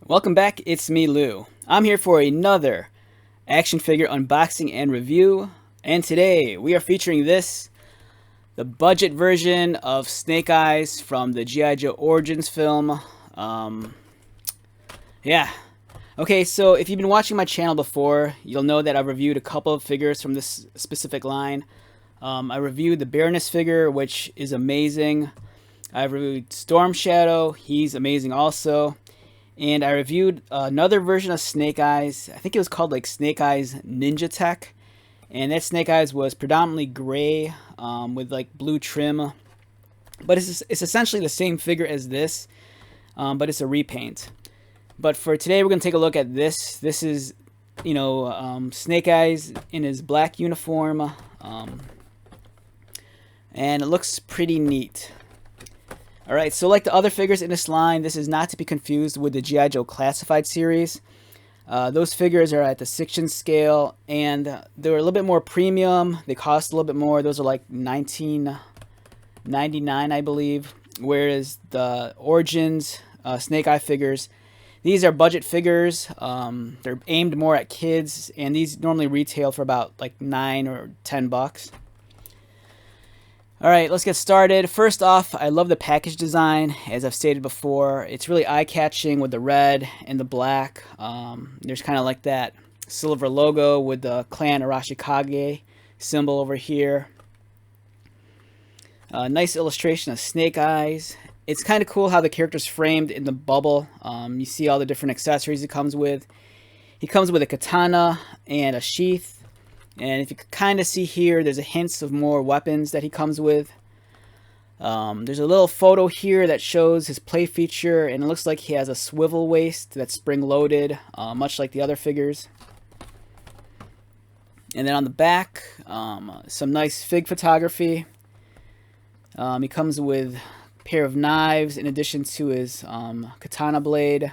Welcome back, it's me, Lou. I'm here for another action figure unboxing and review, and today we are featuring the budget version of Snake Eyes from the G.I. Joe Origins film. Yeah. Okay, so if you've been watching my channel before, you'll know that I've reviewed a couple of figures from this specific line. I reviewed the Baroness figure, which is amazing. I've reviewed Storm Shadow, he's amazing also. And I reviewed another version of Snake Eyes. I think it was called like Snake Eyes Ninja Tech. And that Snake Eyes was predominantly gray with like blue trim. But it's essentially the same figure as this, but it's a repaint. But for today, we're going to take a look at this. This is, Snake Eyes in his black uniform. And it looks pretty neat. Alright, so like the other figures in this line, this is not to be confused with the G.I. Joe Classified series. Those figures are at the 6-inch scale, and they're a little bit more premium. They cost a little bit more. Those are like $19.99, I believe. Whereas the Origins Snake Eye figures, these are budget figures. They're aimed more at kids, and these normally retail for about like $9 or $10. Alright, let's get started. First off, I love the package design, as I've stated before. It's really eye-catching with the red and the black. There's kind of like that silver logo with the clan Arashikage symbol over here. Nice illustration of Snake Eyes. It's kind of cool how the character's framed in the bubble. You see all the different accessories he comes with. He comes with a katana and a sheath. And if you can kind of see here, there's a hint of more weapons that he comes with. There's a little photo here that shows his play feature, and it looks like he has a swivel waist that's spring-loaded, much like the other figures. And then on the back, some nice fig photography. He comes with a pair of knives in addition to his katana blade.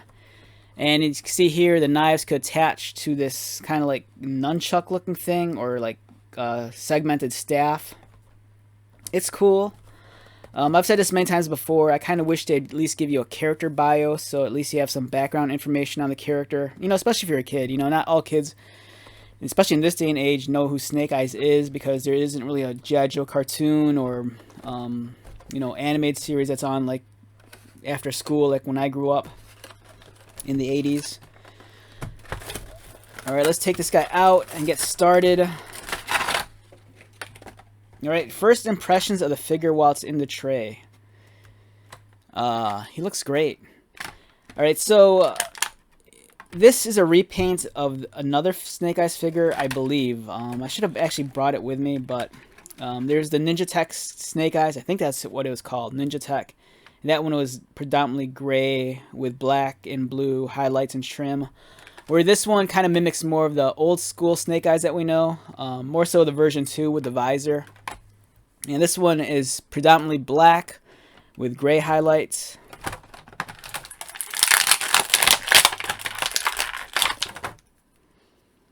And you can see here the knives could attach to this kind of like nunchuck looking thing, or like segmented staff. It's cool. I've said this many times before. I kind of wish they'd at least give you a character bio, so at least you have some background information on the character. Especially if you're a kid. Not all kids, especially in this day and age, know who Snake Eyes is, because there isn't really a G.I. Joe cartoon or animated series that's on like after school, like when I grew up in the 80s. Alright, let's take this guy out and get started. Alright, first impressions of the figure while it's in the tray. He looks great. Alright, so this is a repaint of another Snake Eyes figure, I believe. I should have actually brought it with me, but there's the Ninja Tech Snake Eyes. I think that's what it was called, Ninja Tech. That one was predominantly gray with black and blue highlights and trim. Where this one kind of mimics more of the old school Snake Eyes that we know. More so the version 2 with the visor. And this one is predominantly black with gray highlights.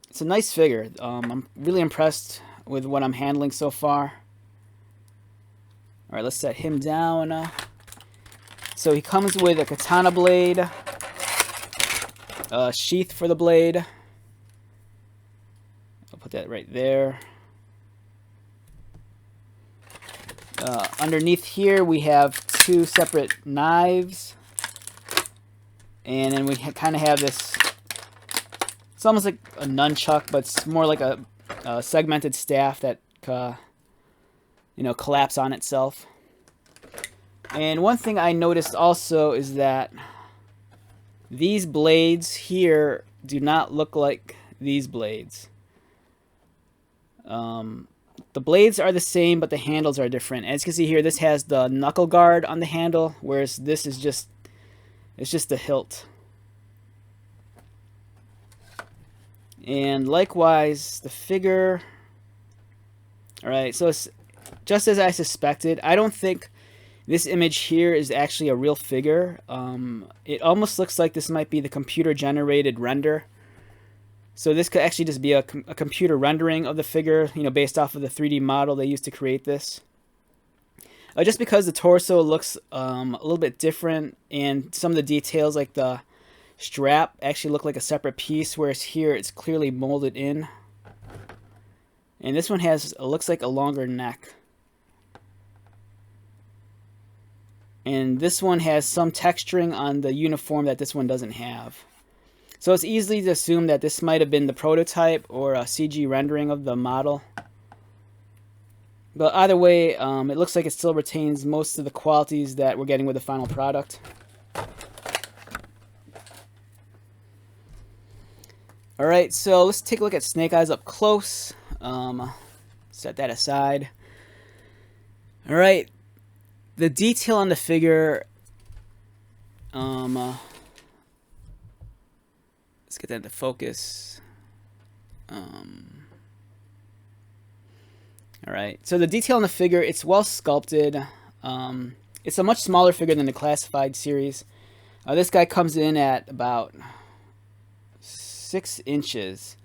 It's a nice figure. I'm really impressed with what I'm handling so far. Alright, let's set him down. So he comes with a katana blade, a sheath for the blade. I'll put that right there. Underneath here we have 2 separate knives. And then we kind of have this, it's almost like a nunchuck, but it's more like a segmented staff that collapse on itself. And one thing I noticed also is that these blades here do not look like these blades. The blades are the same, but the handles are different. As you can see here, this has the knuckle guard on the handle, whereas this is just the hilt. And likewise, the figure. Alright, so it's just as I suspected. I don't think this image here is actually a real figure. It almost looks like this might be the computer-generated render. So this could actually just be a computer rendering of the figure, based off of the 3D model they used to create this. Just because the torso looks a little bit different, and some of the details like the strap actually look like a separate piece, whereas here it's clearly molded in. And this one looks like a longer neck. And this one has some texturing on the uniform that this one doesn't have. So it's easy to assume that this might have been the prototype or a CG rendering of the model. But either way, it looks like it still retains most of the qualities that we're getting with the final product. Alright, so let's take a look at Snake Eyes up close. Set that aside. Alright, the detail on the figure, let's get that into focus. Alright, so the detail on the figure, it's well sculpted. It's a much smaller figure than the Classified series. This guy comes in at about 6 inches.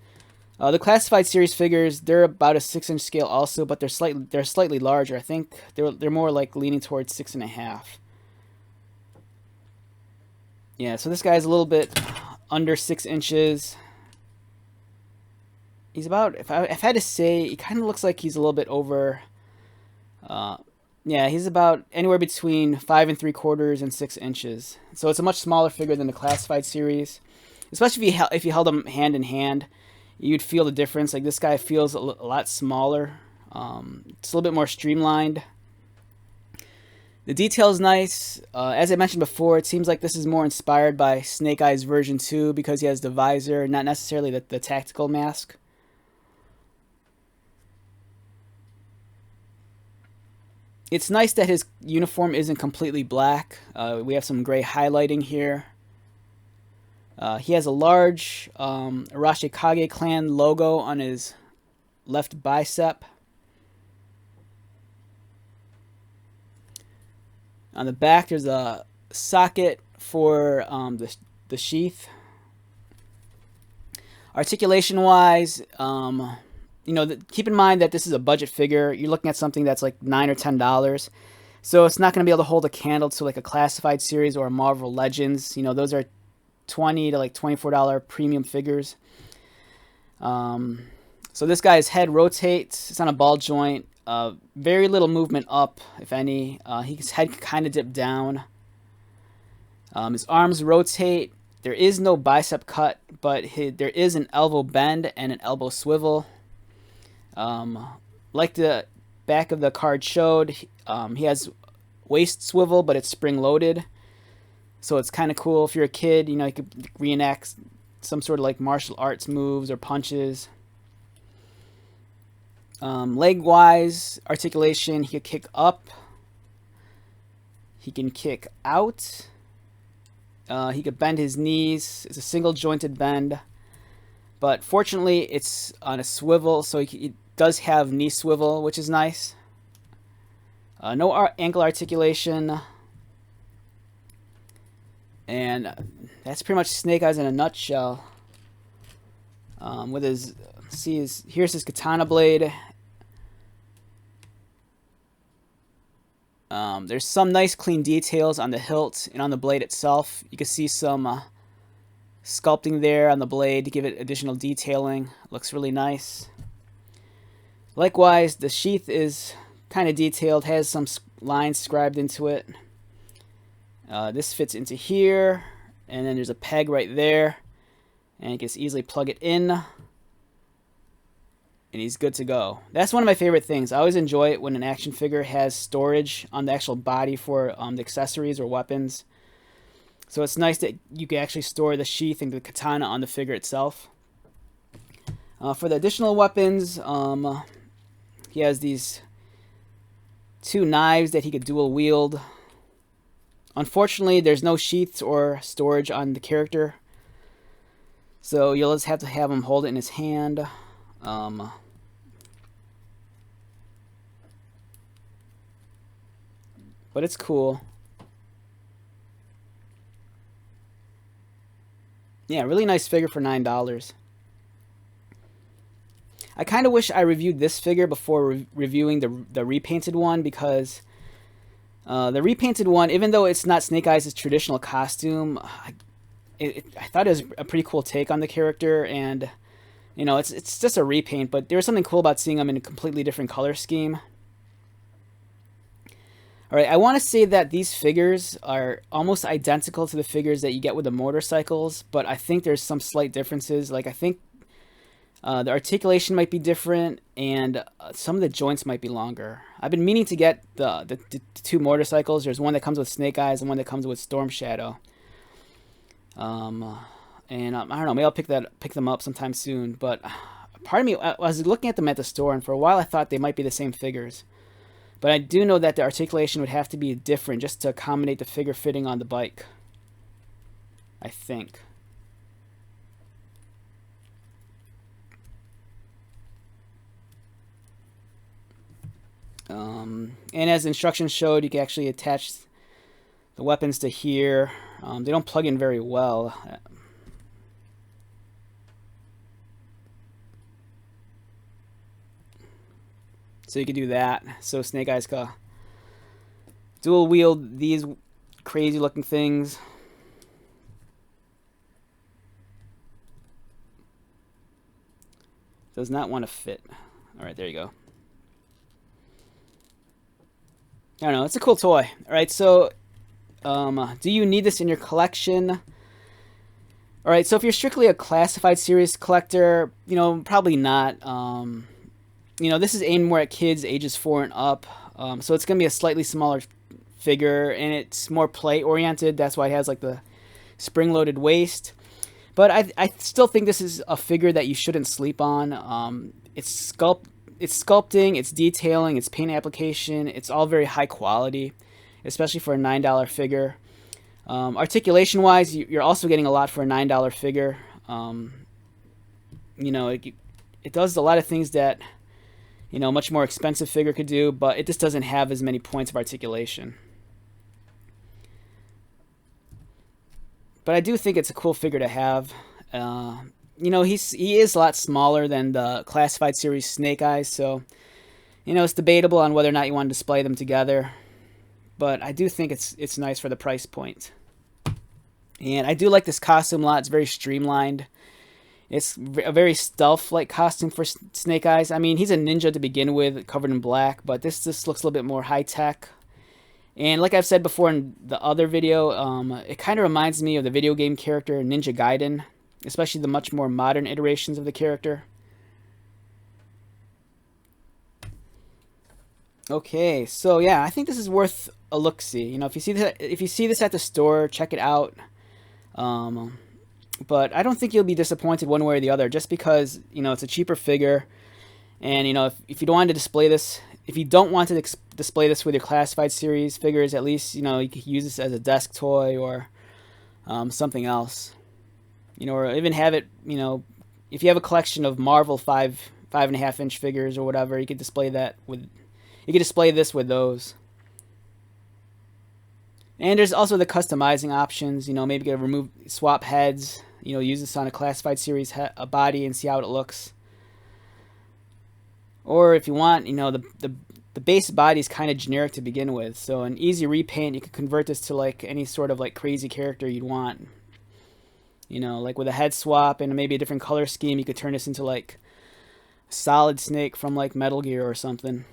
The Classified series figures, they're about a 6-inch scale also, but they're slightly larger. I think they're more like leaning towards 6.5. Yeah, so this guy's a little bit under 6 inches. He's about, if I had to say, he kind of looks like he's a little bit over. Yeah, he's about anywhere between 5 3/4 and 6 inches. So it's a much smaller figure than the Classified series. Especially if you held them hand in hand, you'd feel the difference. Like this guy feels a lot smaller. It's a little bit more streamlined. The detail is nice. As I mentioned before, it seems like this is more inspired by Snake Eyes version 2 because he has the visor, not necessarily the tactical mask. It's nice that his uniform isn't completely black. We have some gray highlighting here. He has a large Arashikage clan logo on his left bicep. On the back, there's a socket for the sheath. Articulation-wise, you know, keep in mind that this is a budget figure. You're looking at something that's like $9 or $10. So it's not going to be able to hold a candle to like a Classified series or a Marvel Legends. You know, those are $20 to like $24 premium figures. So this guy's head rotates. It's on a ball joint. Very little movement up, if any. His head kind of dipped down. His arms rotate. There is no bicep cut, but there is an elbow bend and an elbow swivel. Like the back of the card showed, he has waist swivel, but it's spring-loaded. So it's kind of cool if you're a kid, you know, you could reenact some sort of like martial arts moves or punches. Leg-wise, articulation, he can kick up. He can kick out. He could bend his knees. It's a single-jointed bend. But fortunately, it's on a swivel, so he does have knee swivel, which is nice. No ankle articulation. And that's pretty much Snake Eyes in a nutshell. With his, here's his katana blade. There's some nice clean details on the hilt and on the blade itself. You can see some sculpting there on the blade to give it additional detailing. Looks really nice. Likewise, the sheath is kind of detailed, has some lines scribed into it. This fits into here, and then there's a peg right there, and you can easily plug it in, and he's good to go. That's one of my favorite things. I always enjoy it when an action figure has storage on the actual body for the accessories or weapons. So it's nice that you can actually store the sheath and the katana on the figure itself. For the additional weapons, he has these 2 knives that he could dual wield. Unfortunately, there's no sheaths or storage on the character, so you'll just have to have him hold it in his hand. But it's cool. Yeah, really nice figure for $9. I kind of wish I reviewed this figure before reviewing the repainted one, because the repainted one, even though it's not Snake Eyes' traditional costume, I thought it was a pretty cool take on the character, and you know, it's just a repaint, but there was something cool about seeing him in a completely different color scheme. All right, I want to say that these figures are almost identical to the figures that you get with the motorcycles, but I think there's some slight differences. Like I think the articulation might be different, and some of the joints might be longer. I've been meaning to get the two motorcycles. There's one that comes with Snake Eyes and one that comes with Storm Shadow. And I don't know, maybe I'll pick them up sometime soon. But part of me, I was looking at them at the store, and for a while I thought they might be the same figures. But I do know that the articulation would have to be different just to accommodate the figure fitting on the bike, I think. And as the instructions showed, you can actually attach the weapons to here. They don't plug in very well. So you can do that. So Snake Eyes can dual wield these crazy looking things. Does not want to fit. Alright, there you go. I don't know, it's a cool toy. Alright, so do you need this in your collection? Alright, so if you're strictly a classified series collector, you know, probably not. You know, this is aimed more at kids ages 4 and up, so it's going to be a slightly smaller figure, and it's more play-oriented. That's why it has, like, the spring-loaded waist. But I still think this is a figure that you shouldn't sleep on. It's sculpting, it's detailing, it's paint application. It's all very high quality, especially for a $9 figure. Articulation-wise, you're also getting a lot for a $9 figure. You know, it does a lot of things that, you know, a much more expensive figure could do, but it just doesn't have as many points of articulation. But I do think it's a cool figure to have. You know, he is a lot smaller than the classified series Snake Eyes, so, you know, it's debatable on whether or not you want to display them together. But I do think it's nice for the price point. And I do like this costume a lot. It's very streamlined. It's a very stealth-like costume for Snake Eyes. I mean, he's a ninja to begin with, covered in black, but this just looks a little bit more high-tech. And like I've said before in the other video, it kind of reminds me of the video game character Ninja Gaiden, especially the much more modern iterations of the character. Okay, so yeah, I think this is worth a look-see. You know, if you see this at the store, check it out. But I don't think you'll be disappointed one way or the other, just because, you know, it's a cheaper figure. And, you know, if you don't want to display this, if you don't want to display this with your classified series figures, at least, you know, you could use this as a desk toy or something else. You know, or even have it, you know, if you have a collection of Marvel 5.5-inch figures or whatever, you could display that with, you could display this with those. And there's also the customizing options. You know, maybe you can swap heads. You know, use this on a classified series body and see how it looks. Or if you want, you know, the base body is kind of generic to begin with. So an easy repaint, you could convert this to like any sort of like crazy character you'd want. You know, like with a head swap and maybe a different color scheme, you could turn this into like Solid Snake from like Metal Gear or something.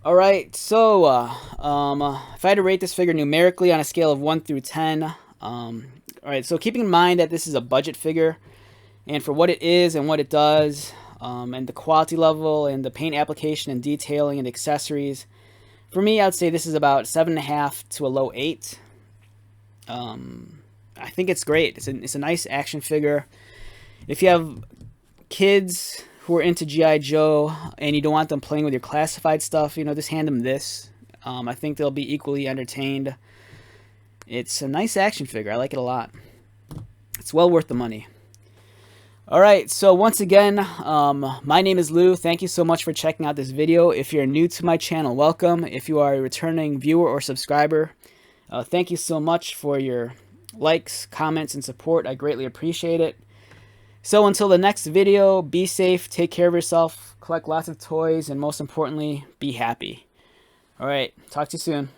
Alright, so if I had to rate this figure numerically on a scale of 1 through 10, alright, so keeping in mind that this is a budget figure, and for what it is and what it does, and the quality level and the paint application and detailing and accessories, for me, I'd say this is about 7.5 to a low 8. I think it's great. It's a nice action figure. If you have kids who are into G.I. Joe and you don't want them playing with your classified stuff, you know, just hand them this. I think they'll be equally entertained. It's a nice action figure. I like it a lot. It's well worth the money. Alright, so once again, my name is Lou. Thank you so much for checking out this video. If you're new to my channel, welcome. If you are a returning viewer or subscriber, thank you so much for your likes, comments, and support. I greatly appreciate it. So until the next video, be safe, take care of yourself, collect lots of toys, and most importantly, be happy. Alright, talk to you soon.